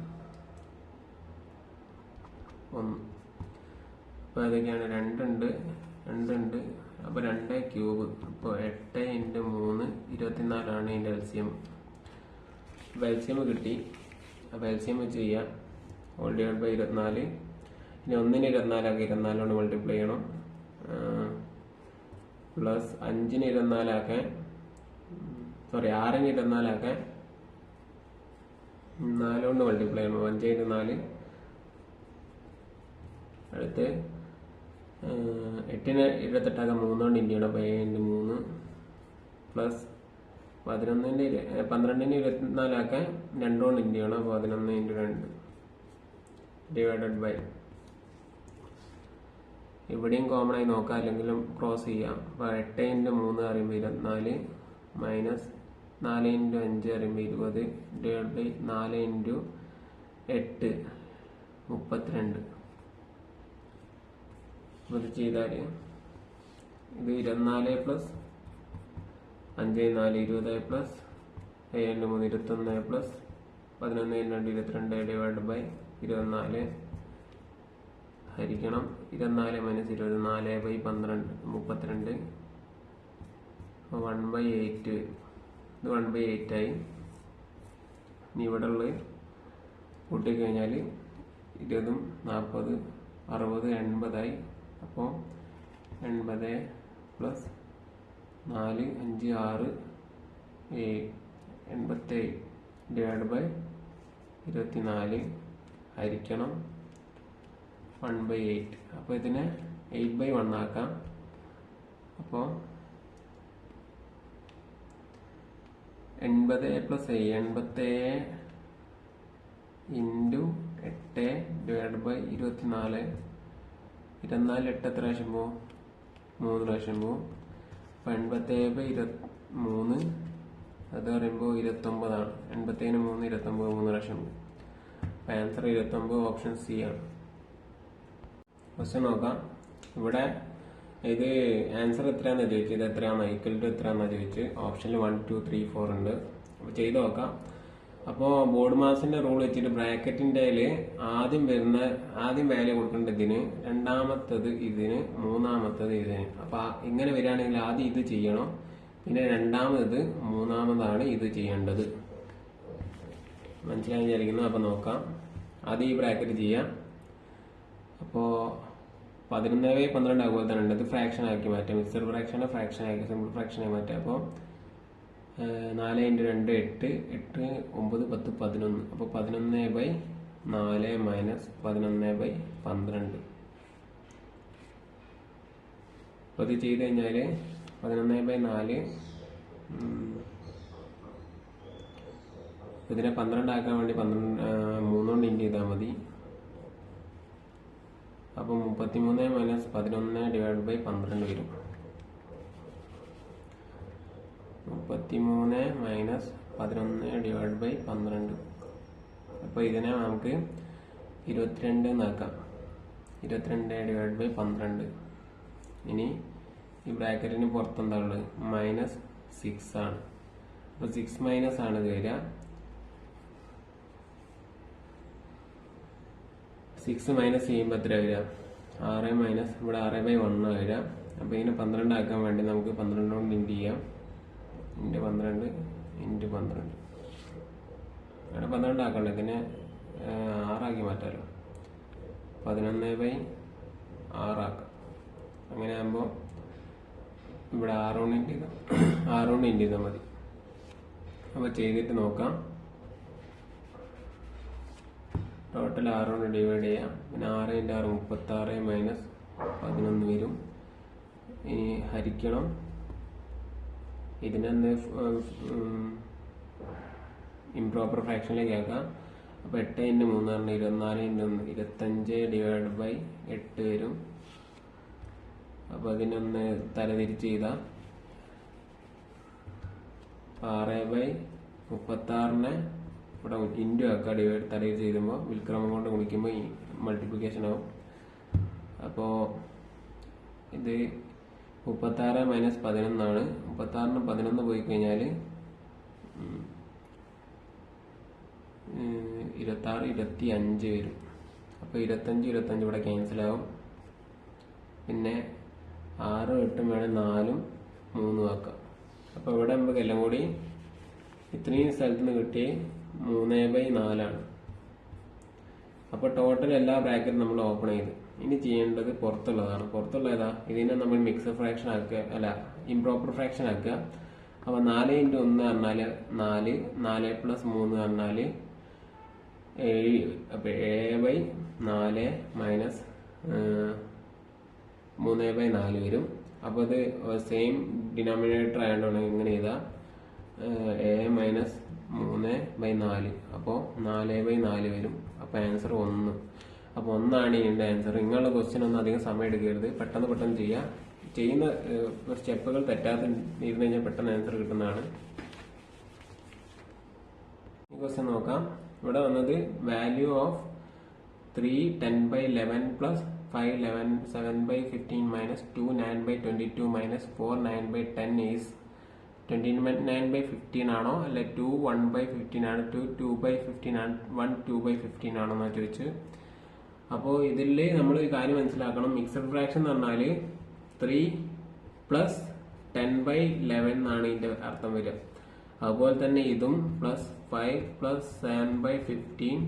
1. അപ്പോൾ അതൊക്കെയാണ് 2 ഉണ്ട്. അപ്പോൾ 2 ക്യൂബ്. അപ്പോൾ 8 × 3 24 ഇതിൻ്റെ LCM. അപ്പോൾ LCM കിട്ടി. അപ്പോൾ LCM വെച്ച് ചെയ്യാം. Whole divide by 24. ഇനി 1-ന് 24 ആക്കി 24 കൊണ്ട് മൾട്ടിപ്ലൈ ചെയ്യണം. പ്ലസ് 5-ന് 24 ആക്കാൻ 6-ന് 24 ആക്കാൻ 4 കൊണ്ട് മൾട്ടിപ്ലൈ ചെയ്യണം. 5 × 4. അടുത്ത് 8-ന് 28 ആക്കാൻ 3 കൊണ്ട് ഇൻറ്റു ചെയ്യണം. 7 × 3 പ്ലസ് 12-ന് 24 ആക്കാൻ 2 കൊണ്ട് ഇൻറ്റു ചെയ്യണം. 11 × 2 ഡിവൈഡഡ് ബൈ. ഇവിടെയും കോമൺ ആയി നോക്കാം, അല്ലെങ്കിലും ക്രോസ് ചെയ്യാം. അപ്പോൾ 8 × 3 പറയുമ്പോൾ 24 മൈനസ് 4 × 5 പറയുമ്പോൾ 20 ഡിവൈഡ് ബൈ 4 × 8 32. അപ്പോൾ ഇത് ചെയ്താൽ ഇത് 24 plus 5 × 4 20 plus 7 × 3 21 plus 11 × 2 22 divide by 24 ഹരിക്കണം 24 - 20 4/12 32. 1/8 വരും. ഇത് 1/8 ആയി. ഇനി ഇവിടെ ഉള്ളത് കൂട്ടിക്കഴിഞ്ഞാൽ 20, 40, 60, 80 ആയി. അപ്പോൾ 80 പ്ലസ് 4, 5, 6, 7 87 ഡിവൈഡ് ബൈ 24 ഹരിക്കണം 1/8. അപ്പോൾ ഇതിനെ 8/1 ആക്കാം. അപ്പോൾ 80 + 87 × 8 ഡിവൈഡ് ബൈ 24. 24 8 എത്ര പ്രാവശ്യം പോവും? 3 പ്രാവശ്യം പോവും. അപ്പോൾ 87/23 അത് പറയുമ്പോൾ 29 ആണ്. 87-ന് 3 29 3 പ്രാവശ്യം പോവും. അപ്പോൾ ആൻസർ 29, ഓപ്ഷൻ സി ആണ്. ക്വസ്റ്റ്യൻ നോക്കാം. ഇവിടെ ഇത് ആൻസർ എത്രയാണെന്ന് ചോദിച്ചു, ഇത് എത്രയാണ് ഈക്വൽ ടു എത്രയാണെന്ന് ചോദിച്ച്. ഓപ്ഷനിൽ 1, 2, 3, 4 ഉണ്ട്. അപ്പോൾ ചെയ്ത് നോക്കാം. അപ്പോൾ ബോർഡ് മാസിന്റെ റൂൾ വെച്ചിട്ട് ബ്രാക്കറ്റിൻ്റെ ആദ്യം വാല്യൂ കൊടുക്കേണ്ടത് ഇതിന്, രണ്ടാമത്തത് ഇതിന്, മൂന്നാമത്തത് ഇതിന്. അപ്പോൾ ഇങ്ങനെ വരികയാണെങ്കിൽ ആദ്യം ഇത് ചെയ്യണം, പിന്നെ രണ്ടാമത് മൂന്നാമതാണ് ഇത് ചെയ്യേണ്ടത്. മനസ്സിലായി വിചാരിക്കുന്നു. അപ്പോൾ നോക്കാം. ആദ്യം ഈ ബ്രാക്കറ്റ് ചെയ്യാം. അപ്പോൾ 11/12 അതുപോലെ തന്നെ ഉണ്ട്. ഇത് ഫ്രാക്ഷൻ ആക്കി മാറ്റാം. മിക്സഡ് ഫ്രാക്ഷനെ ഫ്രാക്ഷൻ ആക്കി സിമ്പിൾ ഫ്രാക്ഷനായി മാറ്റാം. അപ്പോൾ 4 × 2 8, 8, 9, 10, 11. അപ്പോൾ 11/4 മൈനസ് 11/12. അപ്പോൾ ഇത് ചെയ്ത് കഴിഞ്ഞാൽ 11/4 ഇതിനെ 12 ആക്കാൻ വേണ്ടി 3 കൊണ്ട് ഇൻറ്റു ചെയ്താൽ മതി. അപ്പോൾ 33 - 11 ഡിവൈഡ് ബൈ 12 വരും. 33 - 11 ഡിവൈഡ് ബൈ 12. അപ്പോൾ ഇതിനെ നമുക്ക് 22 എന്നാക്കാം. 22 ഡിവൈഡ് ബൈ 12. ഇനി ഈ ബ്രാക്കറ്റിന് പുറത്തെന്താ ഉള്ളത്? -6 ആണ്. അപ്പോൾ 6 മൈനസ് ആണ് ഇത് വരിക. 6 മൈനസ് ചെയ്യുമ്പോൾ എത്ര വരിക? 6 മൈനസ് ഇവിടെ 6/1 വരിക. അപ്പോൾ ഇതിനെ 12 ആക്കാൻ വേണ്ടി നമുക്ക് 12 കൊണ്ട് ഇൻറ്റു ചെയ്യാം. × 12 × 12. ഇവിടെ 12 ആക്കണ്ട, ഇതിനെ 6 ആക്കി മാറ്റാമല്ലോ. 11/6 ആക്കാം. അങ്ങനെ ആകുമ്പോൾ ഇവിടെ 6 കൊണ്ട് ഇൻറ്റു ചെയ്താൽ മതി. അപ്പോൾ ചെയ്തിട്ട് നോക്കാം. ടോട്ടൽ 6 കൊണ്ട് ഡിവൈഡ് ചെയ്യാം. പിന്നെ 6 × 6 36 - 11 വരും. ഇനി ഹരിക്കണം. ഇതിനൊന്ന് ഇംപ്രോപ്പർ ഫ്രാക്ഷനിലേക്ക് ആക്കാം. അപ്പോൾ 8 × 3 പറഞ്ഞാൽ 24 × 1 25/8 വരും. അപ്പോൾ അതിനൊന്ന് തലതിരിച്ച് ചെയ്താൽ 6/36 ഇവിടെ ഇൻറ്റു ആക്കുക. ഡിവൈഡ് തലതിരിച്ച് ചെയ്യുമ്പോൾ വിൽക്രമം കൊണ്ട് ഗുണിക്കുമ്പോൾ ഈ മൾട്ടിപ്ലിക്കേഷൻ ആവും. അപ്പോൾ ഇത് 36 - 11 ആണ്. 36 11 പോയി കഴിഞ്ഞാൽ 26 25 വരും. അപ്പോൾ 25 ഇവിടെ ക്യാൻസൽ ആവും. പിന്നെ 6 8 വേണേൽ 4 3 ആക്കാം. അപ്പോൾ ഇവിടെ നമുക്ക് എല്ലാം കൂടി ഇത്രയും സ്ഥലത്ത് നിന്ന് കിട്ടിയ 3/4 ആണ്. അപ്പോൾ ടോട്ടൽ എല്ലാ ബ്രാക്കറ്റും നമ്മൾ ഓപ്പൺ ചെയ്ത് ഇനി ചെയ്യേണ്ടത് പുറത്തുള്ളതാണ്. പുറത്തുള്ള ഏതാ? ഇതിനെ നമ്മൾ മിക്സഡ് ഫ്രാക്ഷൻ ആക്കുക, അല്ല ഇംപ്രോപ്പർ ഫ്രാക്ഷൻ ആക്കുക. അപ്പോൾ 4 × 1 പറഞ്ഞാൽ 4, 4 + 3 പറഞ്ഞാൽ 7. അപ്പോൾ 7/4 - 3/4 വരും. അപ്പോൾ ഇത് സെയിം ഡിനോമിനേറ്റർ ആയതുകൊണ്ടാണ് ഇങ്ങനെ ചെയ്താൽ a - 3/4. അപ്പോൾ 4/4 വരും. അപ്പോൾ ആൻസർ 1. അപ്പോൾ 1 ഇതിൻ്റെ ആൻസർ. നിങ്ങളുടെ ക്വസ്റ്റ്യൻ ഒന്നും അധികം സമയം എടുക്കരുത്, പെട്ടെന്ന് ചെയ്യുക. ചെയ്യുന്ന സ്റ്റെപ്പുകൾ തെറ്റാതെ ഇരുന്ന് കഴിഞ്ഞാൽ പെട്ടെന്ന് ആൻസർ കിട്ടുന്നതാണ്. ഈ ക്വസ്റ്റ്യൻ നോക്കാം. ഇവിടെ വന്നത് വാല്യൂ ഓഫ് 3 10/11 + 5 11 7/15 - 2 9/22 - 4 9/10 ഈസ് 29/15 ആണോ അല്ലെ 2 1/15 ആണ്, 2 2/15 ആണ്, 1 2/15 ആണോ എന്നാ ചോദിച്ചു. അപ്പോൾ ഇതിൽ നമ്മൾ ഒരു കാര്യം മനസ്സിലാക്കണം. മിക്സഡ് ഫ്രാക്ഷൻ എന്ന് പറഞ്ഞാൽ 3 + 10/11 എന്നാണ് ഇതിന്റെ അർത്ഥം വരിക. അതുപോലെ തന്നെ ഇതും +5 + 7/15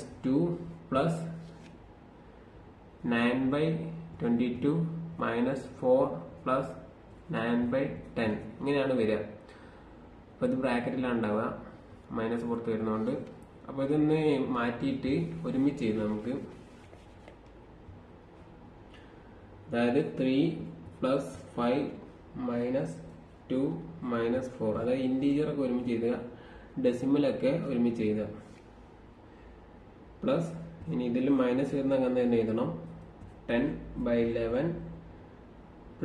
- 2 + 9/22 - 4 + 9/10 ഇങ്ങനെയാണ് വരിക. അപ്പോൾ ഇത് ബ്രാക്കറ്റിലാണ് ഉണ്ടാവുക, മൈനസ് പുറത്ത് വരുന്നതുകൊണ്ട്. അപ്പോൾ ഇതൊന്ന് മാറ്റിയിട്ട് ഒരുമിച്ച് ചെയ്ത് നമുക്ക്, അതായത് 3 + 5 - 2 - 4, അതായത് ഇൻറ്റീജറൊക്കെ ഒരുമിച്ച് എഴുതുക, ഡെസിമലൊക്കെ ഒരുമിച്ച് എഴുതുക. പ്ലസ് ഇനി ഇതിൽ മൈനസ് വരുന്ന അങ്ങനെ തന്നെ എഴുതണം. 10/11 +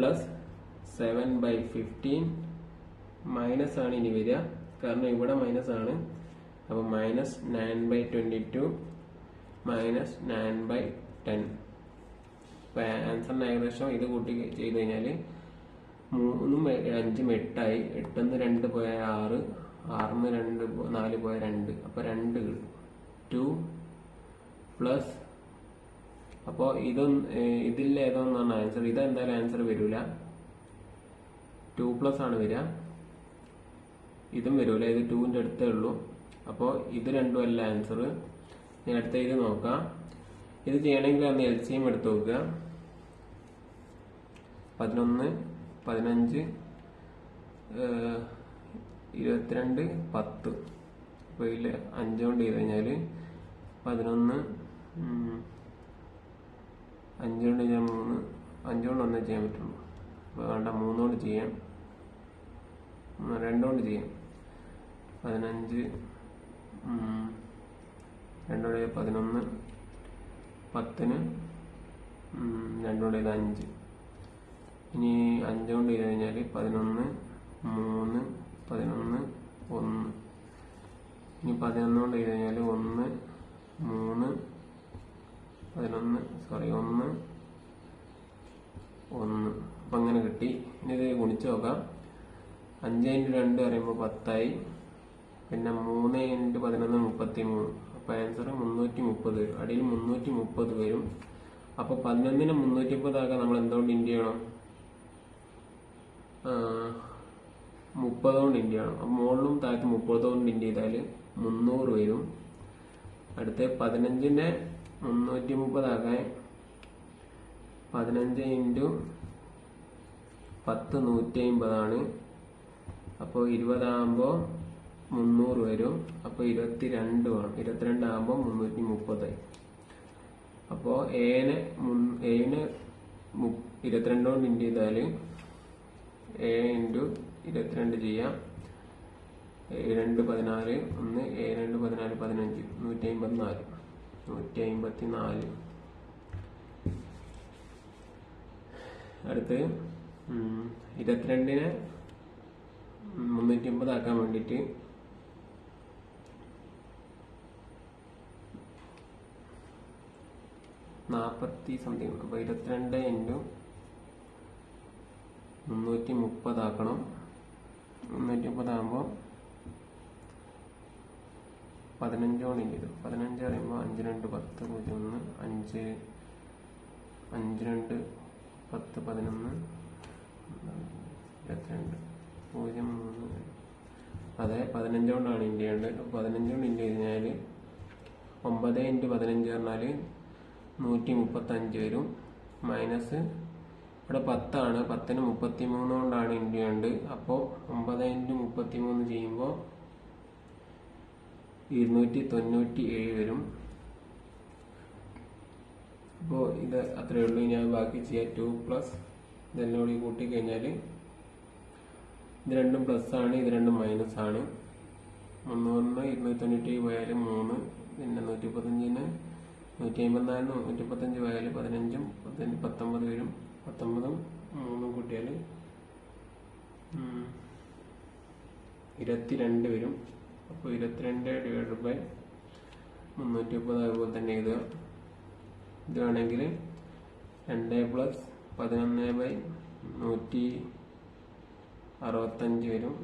7/15 മൈനസ് ആണ് ഇനി വരിക, കാരണം ഇവിടെ മൈനസ് ആണ്. അപ്പോൾ -9/22 - 9/10. അപ്പോൾ ആൻസറിന് ഏകദേശം ഇത് കൂട്ടി ചെയ്ത് കഴിഞ്ഞാൽ 3 5 8 ആയി. 8 2 പോയ 6, 6 2 4 പോയ 2, അപ്പോൾ 2 കിട്ടും. 2 പ്ലസ്, അപ്പോൾ ഇതിൽ ഏതോന്നാണ് ആൻസർ. ഇതെന്തായാലും ആൻസർ വരില്ല, 2+ ആണ് വരിക. ഇതും വരില്ല, ഇത് 2ന്റെ അടുത്തേ ഉള്ളൂ. അപ്പോൾ ഇത് രണ്ടും അല്ല ആൻസർ. ഇനി അടുത്ത ഇത് നോക്കാം. ഇത് ചെയ്യണമെങ്കിൽ അന്ന് LCM എടുത്ത് നോക്കുക. 11 15 22 10. അപ്പോൾ ഇതിൽ 5 കൊണ്ട് ചെയ്ത് കഴിഞ്ഞാൽ 11 5 കൊണ്ട് ചെയ്യാൻ 3, 5 കൊണ്ട് ഒന്നേ ചെയ്യാൻ പറ്റുള്ളൂ. അപ്പോൾ വേണ്ട 3 കൊണ്ട് ചെയ്യാം, 2 കൊണ്ട് ചെയ്യാം. 15 2 കൊണ്ട് 11, 10 2 കൊണ്ട് 5. ഇനി 5 കൊണ്ട് ചെയ്ത് കഴിഞ്ഞാൽ 11 3 11 1. ഇനി 11 കൊണ്ട് ചെയ്ത് കഴിഞ്ഞാൽ 1 3 11 1 1. അപ്പം അങ്ങനെ കിട്ടി. ഇനി ഇത് ഗുണിച്ച് നോക്കാം. 5 × 2 പറയുമ്പോൾ 10 ആയി. പിന്നെ 3 × 11 33. അപ്പോൾ ആൻസർ 330 വരും. അടിയിൽ 330 വരും. അപ്പോൾ 11നെ 330 ആക്കാൻ നമ്മൾ എന്തുകൊണ്ട് ഇൻറ്റു ചെയ്യണം? 30 കൊണ്ട് ഇൻറ്റു ചെയ്യണം. അപ്പോൾ മുകളിലും താഴത്ത് 30 കൊണ്ട് ഇൻറ്റു ചെയ്താൽ 300 വരും. അടുത്ത 15നെ 330 ആക്കാൻ 15 × 10 150 ആണ്. അപ്പോൾ 20 ആകുമ്പോൾ 300 വരും. അപ്പോൾ 22 വേണം. 22 ആകുമ്പോൾ 330. അപ്പോൾ ഏന് 22 കൊണ്ട് ഇൻറ്റു ചെയ്താൽ A ഇൻറ്റു 22 ചെയ്യാം. 2 14 1 2 14 15 154. അടുത്ത് 22നെ 350 ആക്കാൻ വേണ്ടിയിട്ട് 40 സംതിങ്. അപ്പോൾ 22 ഇൻറ്റു 330 ആക്കണം. 330 ആകുമ്പോൾ 15 കൊണ്ട് ഇൻറ്റു 15 പറയുമ്പോൾ 5 2 10 0 1 5 2 10 11 22 0 3. അതെ 15 കൊണ്ടാണ് ഇൻറ്റു ചെയ്യേണ്ടത്. 15 കൊണ്ട് ഇൻറ്റു കഴിഞ്ഞാൽ 9 ഇൻറ്റു 15 പറഞ്ഞാൽ 135 വരും. മൈനസ് ഇവിടെ 10 ആണ്. 10ന് 33 കൊണ്ടാണ് ഇൻറ്റു ചെയ്യേണ്ടത്. അപ്പോൾ 9 ഇൻറ്റു 33 ചെയ്യുമ്പോൾ 297 വരും. അപ്പോൾ ഇത് അത്രയേ ഉള്ളൂ. ഞാൻ ബാക്കി ചെയ്യാം. 2 പ്ലസ് ഇതെല്ലാം കൂടി കൂട്ടിക്കഴിഞ്ഞാൽ ഇത് രണ്ടും പ്ലസ് ആണ്, ഇത് രണ്ടും മൈനസ് ആണ്. 300 297 പോയാൽ 3, പിന്നെ 135ന് 154 135 പോയാൽ 15 19 വരും. 19ഉം 3ഉം കൂട്ടിയാൽ 22 വരും. അപ്പോൾ 22 ഡിവൈഡഡ് ബൈ 330 അതുപോലെ തന്നെ എഴുതുക. ഇത് വേണമെങ്കിൽ 2 പ്ലസ് 11 ബൈ 165 വരും.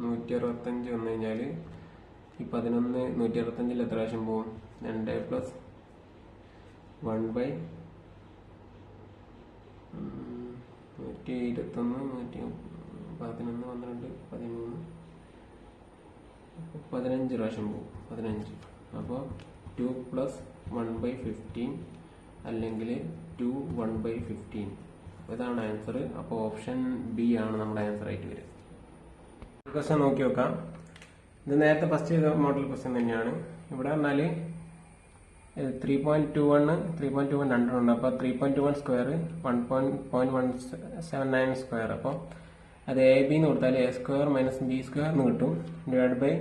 165 വന്നു കഴിഞ്ഞാൽ ഈ 11 165 എത്ര പ്രാവശ്യം പോകും? 2 പ്ലസ് 1 ബൈ 121 111 12 13 15 പ്രാവശ്യം പോകും. 15. അപ്പോൾ 2 പ്ലസ് 1 ബൈ 15 അല്ലെങ്കിൽ 2 1 ബൈ 15. ഇതാണ് ആൻസർ. അപ്പോൾ ഓപ്ഷൻ ബി ആണ് നമ്മുടെ ആൻസർ ആയിട്ട് വരിക. ക്വസ്റ്റ്യൻ നോക്കി നോക്കാം. ഇത് നേരത്തെ ഫസ്റ്റ് ചെയ്ത മോഡൽ ക്വസ്റ്റ്യൻ തന്നെയാണ്. ഇവിടെ പറഞ്ഞാൽ 3.21 രണ്ടെണ്ണം. അപ്പോൾ 3.21 സ്ക്വയർ 1.179 സ്ക്വയർ. അപ്പോൾ അത് എ ബി എന്ന് കൊടുത്താൽ A square minus B square എന്ന് കിട്ടും. ഡിവൈഡ് ബൈ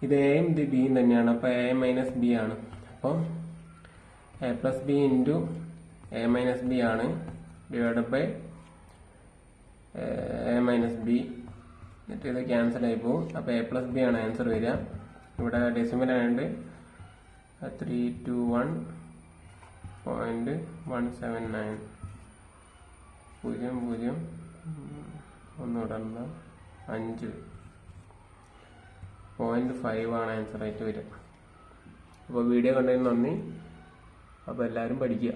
ഇത് എയും ഇത് ബിയും തന്നെയാണ്. അപ്പോൾ എ മൈനസ് ബി ആണ്. അപ്പോൾ A plus B into A minus B ആണ്. Divide by A minus B. എന്നിട്ട് ഇത് ക്യാൻസൽ ആയി പോകും. അപ്പോൾ എ പ്ലസ് ബി ആണ് ആൻസർ വരിക. ഇവിടെ ഡെസിമൽ ആയതുകൊണ്ട് 321.179 0 ഒന്നുകൂടെ 5.5 ആണ് ആൻസർ ആയിട്ട് വരിക. അപ്പോൾ വീഡിയോ കണ്ടതിന് നന്ദി. അപ്പോൾ എല്ലാവരും പഠിക്കുക.